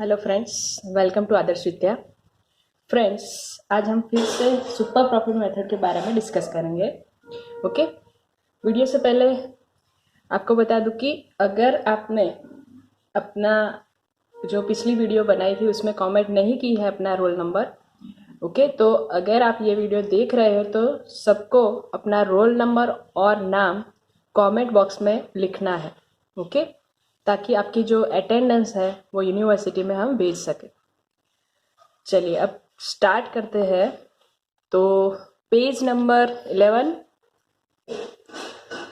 Hello friends, welcome to Adarsh Vidya. Friends, आज हम फिर से सुपर प्रॉफिट मेथड के बारे में डिस्कस करेंगे। ओके, वीडियो से पहले आपको बता दूं कि अगर आपने अपना जो पिछली वीडियो बनाई थी उसमें कमेंट नहीं की है अपना रोल नंबर, ओके, तो अगर आप ये वीडियो देख रहे हो तो सबको अपना रोल नंबर और नाम कमेंट बॉक्स में लिखना है। ओके, ताकि आपकी जो अटेंडेंस है वो यूनिवर्सिटी में हम भेज सकें। चलिए अब स्टार्ट करते हैं। तो पेज नंबर 11,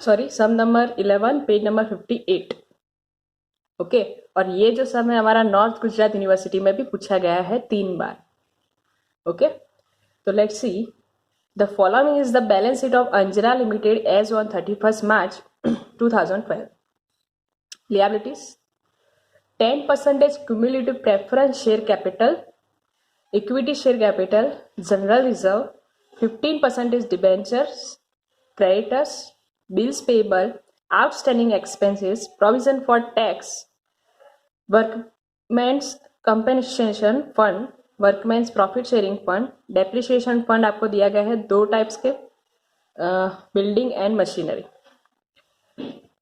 सॉरी, सम नंबर 11, पेज नंबर 58। ओके, और ये जो सम है हमारा नॉर्थ गुजरात यूनिवर्सिटी में भी पूछा गया है 3 बार। ओके, तो let's see. The following is the balance sheet of Anjana limited as on 31st March 2012. Liabilities: 10% cumulative preference share capital, equity share capital, general reserve, 15% is debentures, creditors, bills payable, outstanding expenses, provision for tax, workmen's compensation fund, workmen's profit sharing fund, depreciation fund आपको दिया गया है 2 types के, building and machinery.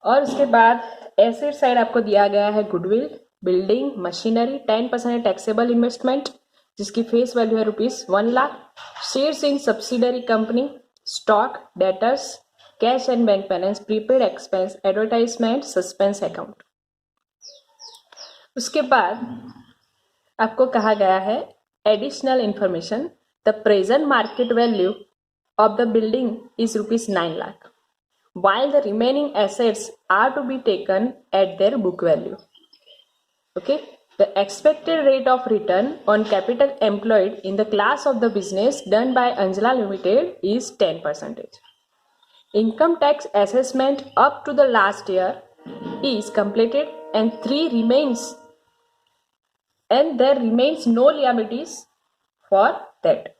और उसके बाद asset side आपको दिया गया है goodwill, building, machinery, 10% taxable investment जिसकी फेस वैल्यू है ₹1,00,000, shares in subsidiary company, stock, debtors, cash and bank balance, prepaid expense, advertisement, suspense account. उसके बाद आपको कहा गया है additional information, the present market value of the building is ₹9,00,000 while the remaining assets are to be taken at their book value. Okay, the expected rate of return on capital employed in the class of the business done by Anjala Limited is 10%. Income tax assessment up to the last year is completed and there remains no liabilities for that.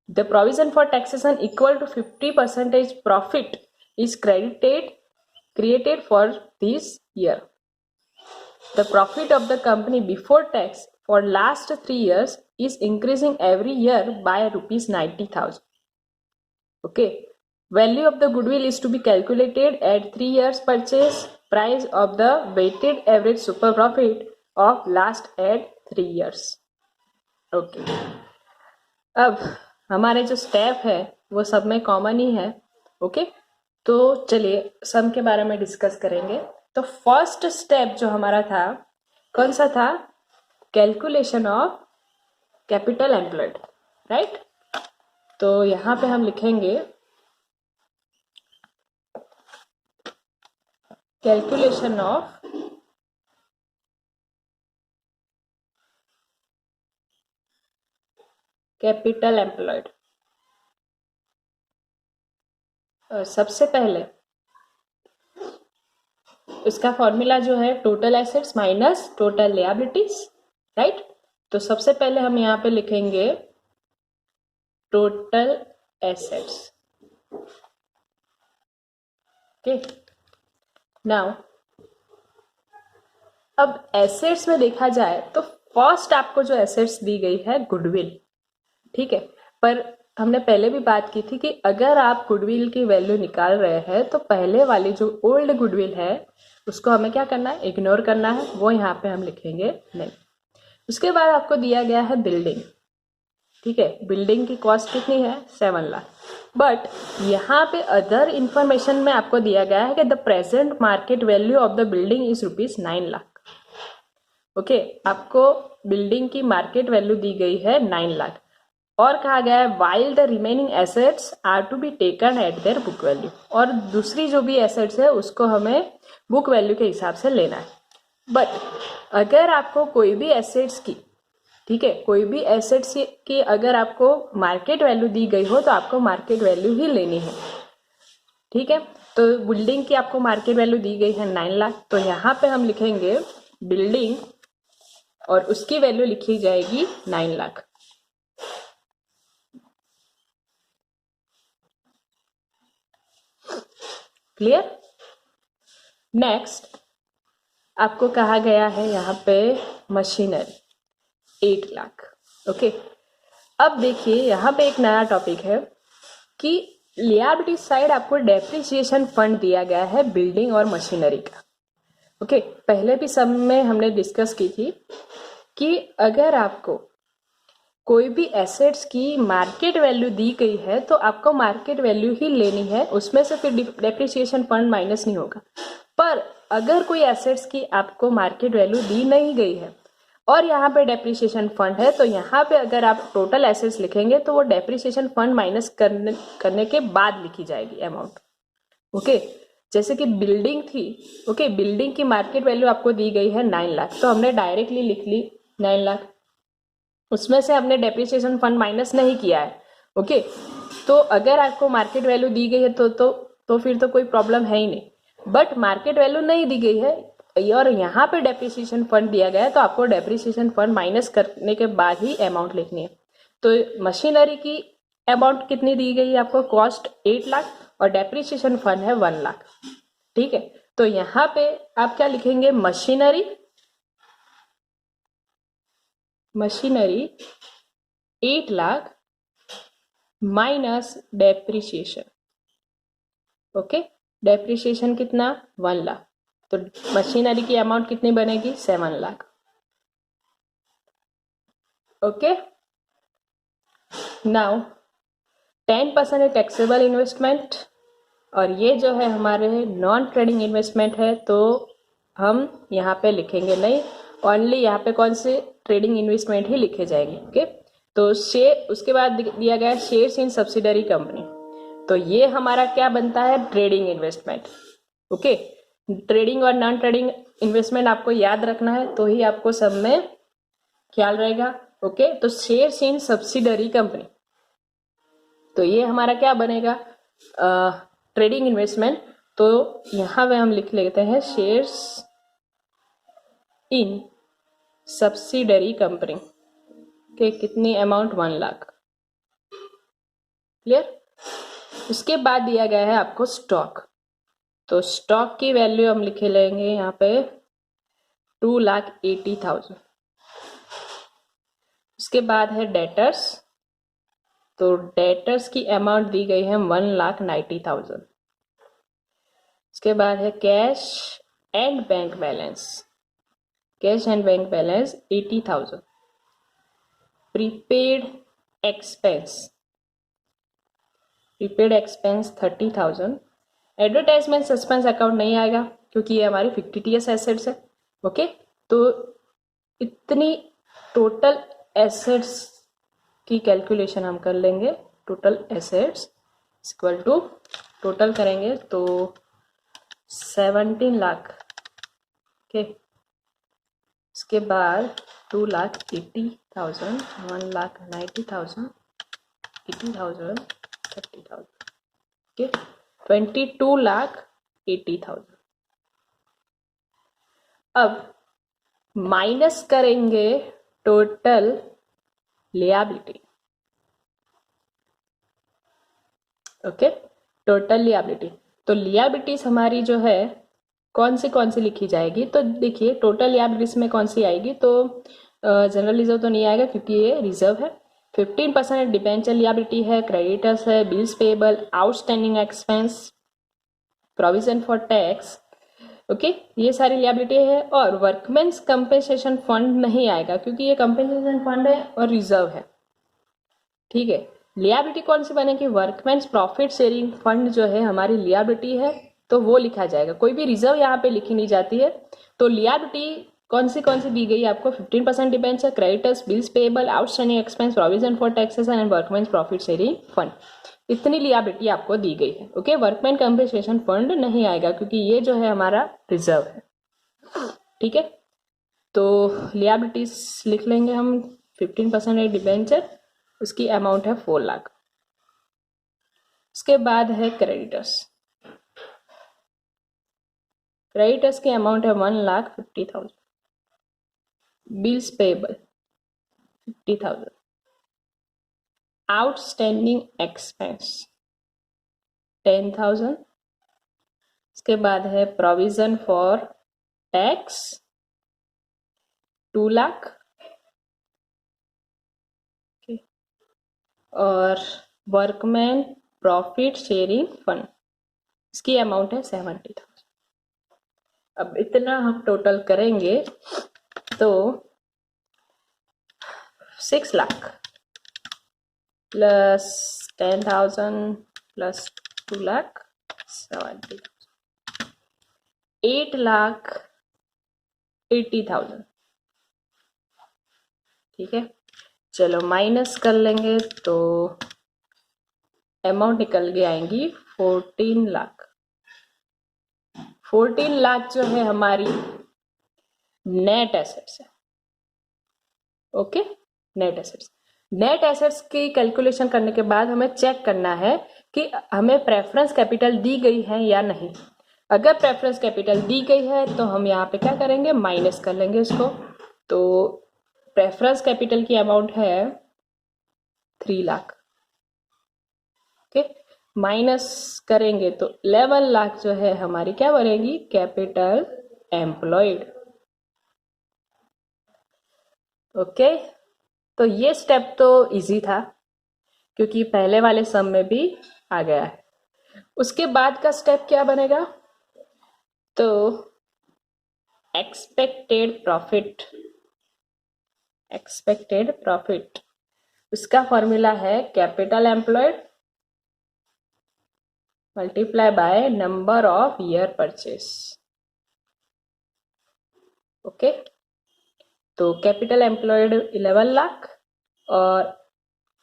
The provision for taxation equal to 50% profit is created for this year. The profit of the company before tax for last 3 years is increasing every year by ₹90,000. Okay, value of the goodwill is to be calculated at 3 years purchase price of the weighted average super profit of last at 3 years. Okay, अब हमारे जो step है वो सब में common ही है। Okay, तो चलिए सम के बारे में डिस्कस करेंगे। तो फर्स्ट स्टेप जो हमारा था कौन सा था? Calculation of capital employed, right. तो यहां पे हम लिखेंगे कैलकुलेशन ऑफ कैपिटल एम्प्लॉयड। सबसे पहले इसका फॉर्मूला जो है total assets minus total liabilities, right. तो सबसे पहले हम यहाँ पे लिखेंगे टोटल एसेट्स। ओके, नाउ अब एसेट्स में देखा जाए तो फर्स्ट आपको जो एसेट्स दी गई है गुडविल, ठीक है। पर हमने पहले भी बात की थी कि अगर आप गुडविल की वैल्यू निकाल रहे हैं तो पहले वाली जो ओल्ड गुडविल है उसको हमें क्या करना है? इग्नोर करना है, वो यहाँ पे हम लिखेंगे नहीं। उसके बाद आपको दिया गया है बिल्डिंग, ठीक है। बिल्डिंग की कॉस्ट कितनी है? 7 लाख। बट यहाँ पे अदर इंफॉर्मेशन में आपको दिया गया है कि the present market value of the building is ₹9 lakh. Okay, आपको बिल्डिंग की मार्केट वैल्यू दी गई है 9 लाख और कहा गया है while the remaining assets are to be taken at their book value, और दूसरी जो भी एसेट्स है उसको हमें बुक वैल्यू के हिसाब से लेना है। बट अगर आपको कोई भी एसेट्स की, ठीक है, कोई भी एसेट्स की अगर आपको मार्केट वैल्यू दी गई हो तो आपको मार्केट वैल्यू ही लेनी है, ठीक है। तो बिल्डिंग की आपको मार्केट वैल्यू दी गई है 9 लाख, तो यहाँ पे हम लिखेंगे बिल्डिंग और उसकी वैल्यू लिखी जाएगी 9 लाख। क्लियर? नेक्स्ट, आपको कहा गया है यहाँ पे मशीनरी 8 लाख। ओके, अब देखिए यहाँ पे एक नया टॉपिक है कि लियाबिलिटी साइड आपको डेप्रिसिएशन फंड दिया गया है बिल्डिंग और मशीनरी का। ओके, पहले भी सब में हमने डिस्कस की थी कि अगर आपको कोई भी एसेट्स की मार्केट वैल्यू दी गई है तो आपको मार्केट वैल्यू ही लेनी है, उसमें से फिर डेप्रिसिएशन फंड माइनस नहीं होगा। पर अगर कोई एसेट्स की आपको मार्केट वैल्यू दी नहीं गई है और यहाँ पे डेप्रिसिएशन फंड है, तो यहाँ पे अगर आप टोटल एसेट्स लिखेंगे तो वो डेप्रिसिएशन फंड माइनस करने के बाद लिखी जाएगी अमाउंट। ओके, जैसे कि बिल्डिंग थी। ओके, बिल्डिंग की मार्केट वैल्यू आपको दी गई है 9 लाख, तो हमने डायरेक्टली लिख ली 9 लाख, उसमें से हमने डेप्रिसिएशन फंड माइनस नहीं किया है। ओके, तो अगर आपको मार्केट वैल्यू दी गई है तो फिर तो कोई प्रॉब्लम है ही नहीं। बट मार्केट वैल्यू नहीं दी गई है और यहाँ पे डेप्रिसिएशन फंड दिया गया है, तो आपको डेप्रिसिएशन फंड माइनस करने के बाद ही अमाउंट लिखनी है। तो मशीनरी की अमाउंट कितनी दी गई है आपको? कॉस्ट 8 लाख और डेप्रिसिएशन फंड है 1 लाख। ठीक है, तो यहाँ पे आप क्या लिखेंगे? Machinery 8 lakh minus depreciation. Okay, depreciation कितना? 1 लाख, तो मशीनरी की अमाउंट कितनी बनेगी? 7 लाख। ओके, नाउ 10% है टैक्सेबल इन्वेस्टमेंट और ये जो है हमारे नॉन ट्रेडिंग इन्वेस्टमेंट है, तो हम यहाँ पे लिखेंगे नहीं, ओनली यहाँ पे कौन से ट्रेडिंग इन्वेस्टमेंट ही लिखे जाएंगे। ओके, तो शेयर, उसके बाद दिया गया शेयर्स इन सब्सिडरी कंपनी, तो ये हमारा क्या बनता है? Trading investment. ओके, ट्रेडिंग और नॉन ट्रेडिंग इन्वेस्टमेंट आपको याद रखना है, तो ही आपको सब में ख्याल रहेगा। ओके, तो शेयर्स इन सब्सिडरी कंपनी, तो ये हमारा क्या बनेगा? Trading investment. तो यहाँ पे हम लिख लेते हैं शेयर्स इन सब्सिडरी कंपनी के कितनी अमाउंट? 1 लाख। क्लियर? उसके बाद दिया गया है आपको स्टॉक, तो स्टॉक की वैल्यू हम लिखे लेंगे यहाँ पे 2,80,000। उसके बाद है डेटर्स, तो डेटर्स की अमाउंट दी गई है 1,90,000। उसके बाद है cash and bank balance, cash and bank balance 80,000। Prepaid expense, prepaid expense 30,000। Advertisement suspense account नहीं आएगा क्योंकि ये हमारी फिक्टिटियस एसेट्स है। ओके, तो इतनी टोटल एसेट्स की कैलकुलेशन हम कर लेंगे। Total assets equal to, total करेंगे तो 17 लाख। ओके, इसके बाद 2,80,000, 1,90,000, 80,000, 30,000। ओके, 22,80,000। अब माइनस करेंगे total liability. Okay, total liability, तो लियाबिलिटीज हमारी जो है कौन सी लिखी जाएगी? तो देखिए टोटल लियाबिलिटीज में कौन सी आएगी? तो जनरल रिजर्व तो नहीं आएगा क्योंकि ये रिजर्व है। 15% डिबेंचर लियाबिलिटी है, क्रेडिटर्स है, bills payable, outstanding expense, provision for tax. Okay, ये सारी लियाबिलिटी है। और वर्कमेंस कंपेंसेशन फंड नहीं आएगा क्योंकि ये कंपेंसेशन फंड है और रिजर्व है। ठीक है, लियाबिलिटी कौन सी बनेगी? वर्कमेंस प्रॉफिट शेयरिंग फंड जो है हमारी लियाबिलिटी है, तो वो लिखा जाएगा। कोई भी रिजर्व यहाँ पे लिखी नहीं जाती है। तो लियाबिलिटी कौन सी दी गई आपको? 15% debenture, creditors, bills payable, outstanding expense, provision for taxes and workmen's profit sharing fund, इतनी लियाबिलिटी आपको दी गई है। ओके, वर्कमैन कंपेंसेशन फंड नहीं आएगा क्योंकि ये जो है हमारा रिजर्व है। ठीक है, तो लियाबिलिटीज लिख लेंगे हम। 15% है डिबेंचर, उसकी अमाउंट है 4 लाख। उसके बाद है क्रेडिटर्स, क्रेडिटर्स की अमाउंट है 1,50,000। Bills payable 50,000। Outstanding expense 10,000। उसके बाद है प्रोविजन फॉर टैक्स 2 लाख, और वर्कमैन प्रॉफिट शेयरिंग फंड, इसकी अमाउंट है 70,000। अब इतना हम टोटल करेंगे तो 6 लाख प्लस 10,000 प्लस 2 लाख 70,000, 8,80,000। ठीक है, चलो माइनस कर लेंगे तो अमाउंट निकल के आएंगी 14 लाख। 14 लाख जो है हमारी नेट एसेट्स है। Okay, net assets. Net assets की कैलकुलेशन करने के बाद हमें चेक करना है कि हमें प्रेफरेंस कैपिटल दी गई है या नहीं। अगर प्रेफरेंस कैपिटल दी गई है तो हम यहाँ पे क्या करेंगे, माइनस कर लेंगे इसको। तो प्रेफरेंस कैपिटल की अमाउंट है 3 लाख। ओके, माइनस करेंगे तो 11 लाख जो है हमारी क्या बनेगी, कैपिटल एम्प्लॉयड। ओके, तो ये स्टेप तो इजी था क्योंकि पहले वाले सम में भी आ गया है। उसके बाद का स्टेप क्या बनेगा, तो एक्सपेक्टेड प्रॉफिट। एक्सपेक्टेड प्रॉफिट, उसका फॉर्मूला है capital employed multiply by number of year purchase. Okay, तो कैपिटल एम्प्लॉयड 11 लाख और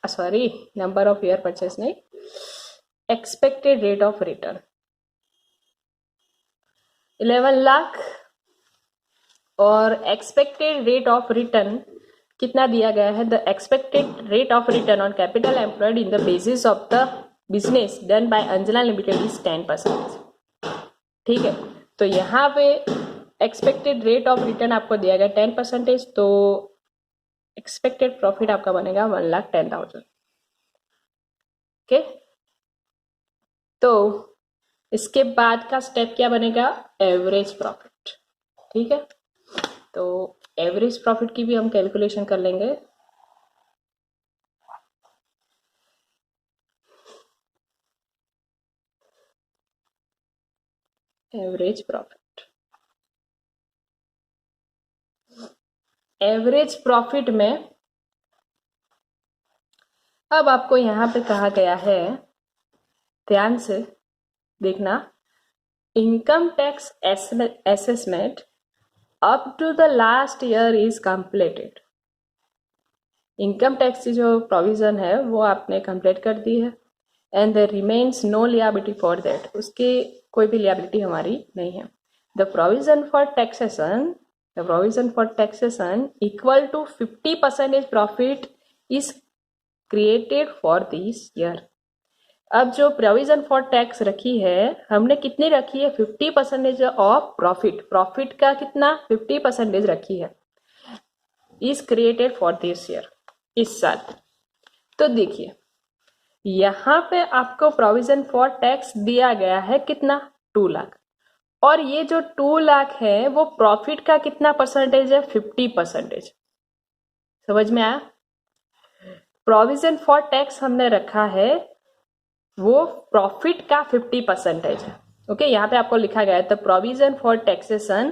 sorry number of year purchase नहीं, expected rate of return 11 lakh और एक्सपेक्टेड रेट ऑफ रिटर्न कितना दिया गया है, the expected rate of return on capital employed in the basis of the business done by Anjana limited is 10%। ठीक है, तो यहाँ पे एक्सपेक्टेड रेट ऑफ रिटर्न आपको दिया गया 10%, तो एक्सपेक्टेड प्रॉफिट आपका बनेगा 1,10,000। ओके, तो इसके बाद का स्टेप क्या बनेगा, एवरेज प्रॉफिट। ठीक है, तो एवरेज प्रॉफिट की भी हम कैलकुलेशन कर लेंगे। एवरेज प्रॉफिट, एवरेज प्रॉफिट में अब आपको यहां पे कहा गया है, ध्यान से देखना, income tax assessment up to the last year is completed. Income tax की जो प्रोविजन है वो आपने कंप्लीट कर दी है, and there remains no liability for that, उसकी कोई भी लियाबिलिटी हमारी नहीं है। The provision for taxation, the provision for taxation equal to 50% profit is created for this year. अब जो प्रोविजन फॉर टैक्स रखी है हमने कितनी रखी है, 50% ऑफ प्रॉफिट। प्रॉफिट का कितना, 50% रखी है, is created for this year, इस साल। तो देखिए यहां पे आपको प्रोविजन फॉर टैक्स दिया गया है कितना, 2 लाख, और ये जो 2 लाख है वो प्रॉफिट का कितना परसेंटेज है, 50%। समझ में आया, प्रोविजन फॉर टैक्स हमने रखा है वो प्रॉफिट का 50% है। ओके, यहाँ पे आपको लिखा गया है the provision for taxation,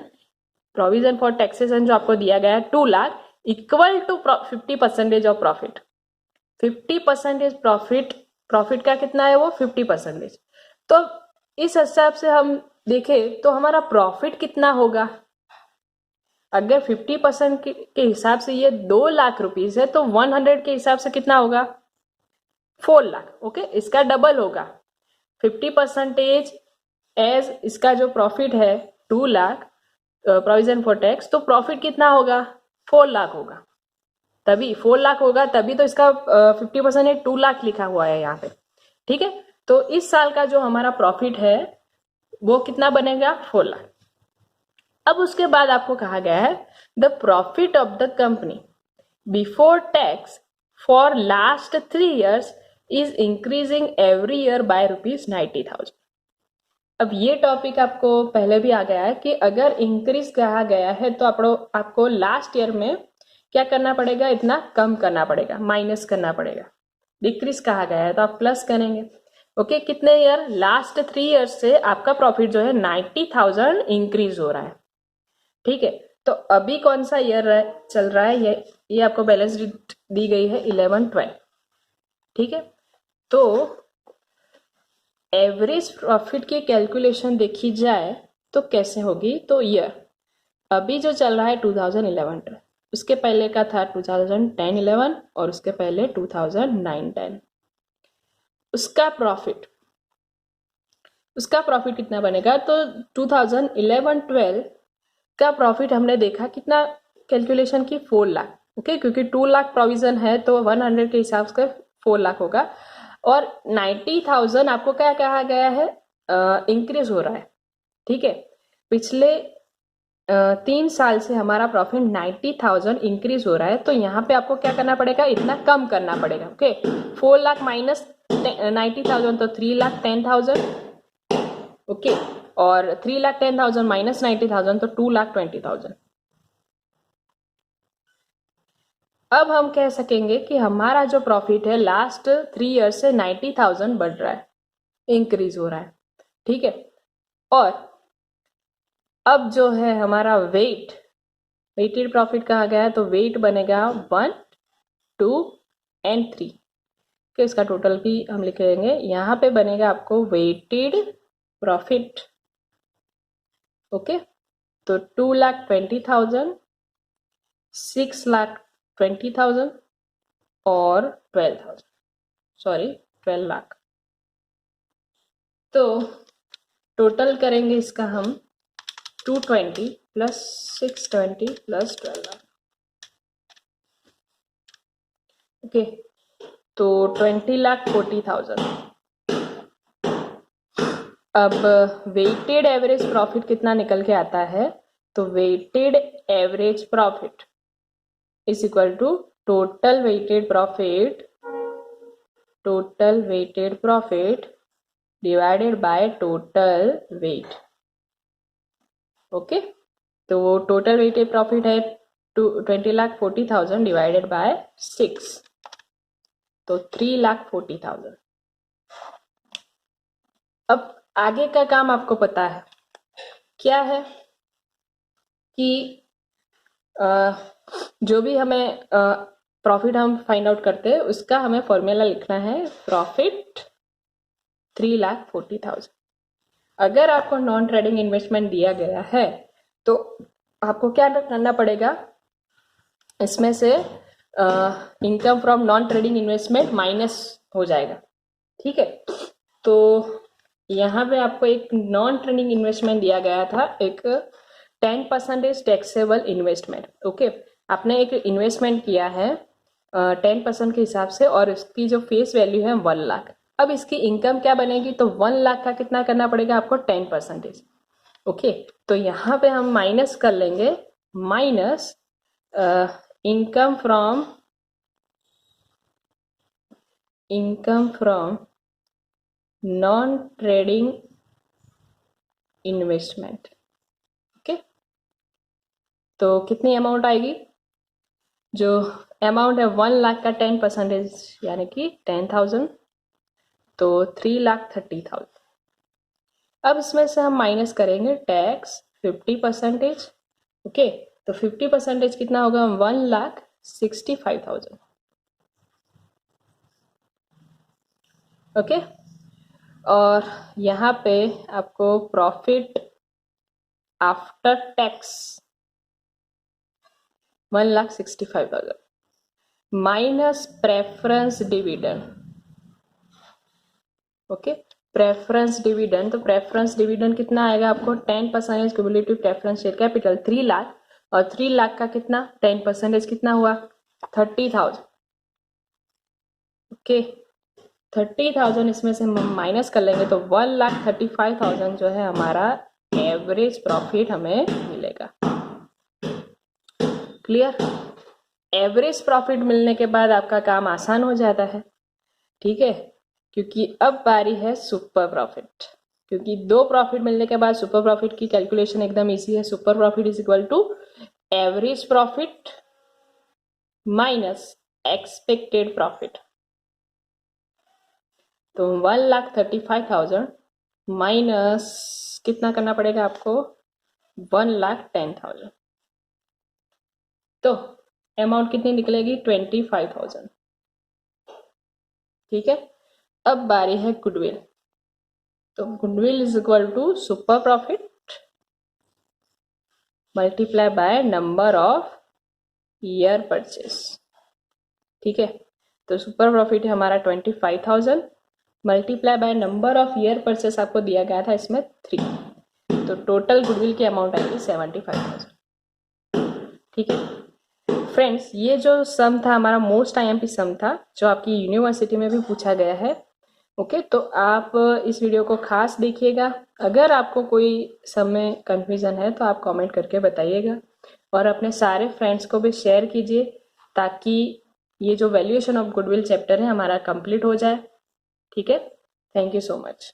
provision for taxation जो आपको दिया गया है 2 lakh equal to 50% of profit. 50% profit, profit का कितना है वो 50%। तो इस हिसाब से हम देखें तो हमारा प्रॉफिट कितना होगा, अगर 50% के हिसाब से ये 2 लाख रुपीज है तो 100 के हिसाब से कितना होगा, 4 लाख। ओके, इसका डबल होगा, 50% एज इसका जो प्रॉफिट है 2 लाख प्रोविजन फॉर टैक्स, तो प्रॉफिट कितना होगा, 4 लाख होगा। तभी 4 लाख होगा, तभी तो इसका 50% 2 लाख लिखा हुआ है यहाँ पे। ठीक है, तो इस साल का जो हमारा प्रॉफिट है वो कितना बनेगा, 4 लाख। अब उसके बाद आपको कहा गया है the profit of the company before tax for last 3 years is increasing every year by ₹90,000। अब ये टॉपिक आपको पहले भी आ गया है कि अगर इंक्रीज कहा गया है तो आपको लास्ट ईयर में क्या करना पड़ेगा, इतना कम करना पड़ेगा, माइनस करना पड़ेगा। डिक्रीज कहा गया है तो आप प्लस करेंगे। ओके, कितने ईयर, लास्ट 3 ईयर से आपका प्रॉफिट जो है 90,000 इंक्रीज हो रहा है। ठीक है, तो अभी कौन सा ईयर चल रहा है, ये आपको बैलेंस शीट दी गई है 11-12। ठीक है, तो एवरेज प्रॉफिट की कैलकुलेशन देखी जाए तो कैसे होगी, तो ईयर अभी जो चल रहा है 2011, उसके पहले का था 2010-11 और उसके पहले 2009-10। उसका प्रॉफिट कितना बनेगा, तो 2011-12 का प्रॉफिट हमने देखा कितना, कैलकुलेशन की 4 लाख। ओके, क्योंकि 2 लाख प्रोविजन है तो 100 के हिसाब से 4 लाख होगा। और 90,000 आपको क्या कहा गया है, इंक्रीज हो रहा है। ठीक है, पिछले 3 साल से हमारा प्रॉफिट 90,000 इंक्रीज हो रहा है, तो यहाँ पे आपको क्या करना पड़ेगा, इतना कम करना पड़ेगा। ओके, 4 लाख माइनस 90,000 तो 3,10,000। ओके, और 3,10,000 माइनस 90,000 तो 2,20,000। अब हम कह सकेंगे कि हमारा जो प्रॉफिट है लास्ट 3 ईयर से 90,000 बढ़ रहा है, इंक्रीज हो रहा है। ठीक है, और अब जो है हमारा वेटेड प्रॉफिट कहा गया है, तो वेट बनेगा 1, 2 एंड 3 के, इसका टोटल भी हम लिखेंगे। यहाँ पे बनेगा आपको वेटेड प्रॉफिट। ओके, तो 2,20,000, 6,20,000 और 12 लाख। तो टोटल करेंगे इसका हम 220 प्लस 620 प्लस 12 लाख। ओके, तो 20,40,000। अब वेटेड एवरेज प्रॉफिट कितना निकल के आता है, तो weighted average profit is equal to total weighted profit divided by total weight. Okay, तो वो टोटल वेटेड प्रॉफिट है 20,40,000 डिवाइडेड बाय 6, तो 3,40,000। अब आगे का काम आपको पता है क्या है कि जो भी हमें प्रॉफिट हम फाइंड आउट करते हैं उसका हमें फॉर्मूला लिखना है, प्रॉफिट 3,40,000। अगर आपको नॉन ट्रेडिंग इन्वेस्टमेंट दिया गया है तो आपको क्या करना पड़ेगा, इसमें से income from non trading investment minus हो जाएगा। ठीक है, तो यहाँ पे आपको एक नॉन ट्रेडिंग इन्वेस्टमेंट दिया गया था, एक 10% टैक्सेबल इन्वेस्टमेंट। ओके, आपने एक इन्वेस्टमेंट किया है 10% के हिसाब से और इसकी जो फेस वैल्यू है 1 लाख। अब इसकी इनकम क्या बनेगी, तो 1 लाख का कितना करना पड़ेगा आपको, 10%। ओके, तो यहाँ पे हम माइनस कर लेंगे, minus income from non trading investment. Okay, तो कितनी अमाउंट आएगी, जो अमाउंट है 1 लाख का 10% यानी कि 10,000, तो 3,30,000। अब इसमें से हम माइनस करेंगे टैक्स 50%। ओके, तो 50% कितना होगा, 1,65,000। ओके, और यहाँ पे आपको profit after tax 1,65,000 minus preference dividend. Okay, preference dividend, तो प्रेफरेंस डिविडेंड कितना आएगा आपको, 10% cumulative preference share capital 3 lakh, और 3 लाख का कितना 10% कितना हुआ, 30,000। ओके, 30,000 इसमें से हम माइनस कर लेंगे तो 1,35,000 जो है हमारा एवरेज प्रॉफिट हमें मिलेगा। क्लियर, एवरेज प्रॉफिट मिलने के बाद आपका काम आसान हो जाता है। ठीक है, क्योंकि अब बारी है सुपर प्रॉफिट। क्योंकि दो प्रॉफिट मिलने के बाद सुपर प्रॉफिट की कैलकुलेशन एकदम इजी है। Super profit is equal to average profit minus expected profit. तो 1,35,000 माइनस कितना करना पड़ेगा आपको, 1,10,000। तो अमाउंट कितनी निकलेगी, 25,000। ठीक है, अब बारी है गुडविल। तो goodwill is equal to super profit multiply by number of year purchase. ठीक है, तो सुपर प्रॉफिट है हमारा 25,000 multiply by number of year purchase आपको दिया गया था इसमें 3, तो टोटल गुडविल की अमाउंट आएगी 75,000। ठीक है फ्रेंड्स, ये जो सम था हमारा मोस्ट आईएमपी सम था, जो आपकी यूनिवर्सिटी में भी पूछा गया है। ओके, तो आप इस वीडियो को खास देखिएगा। अगर आपको कोई सम में कंफ्यूजन है तो आप कमेंट करके बताइएगा, और अपने सारे फ्रेंड्स को भी शेयर कीजिए, ताकि ये जो वैल्यूएशन ऑफ गुडविल चैप्टर है हमारा कंप्लीट हो जाए। ठीक है, थैंक यू सो मच।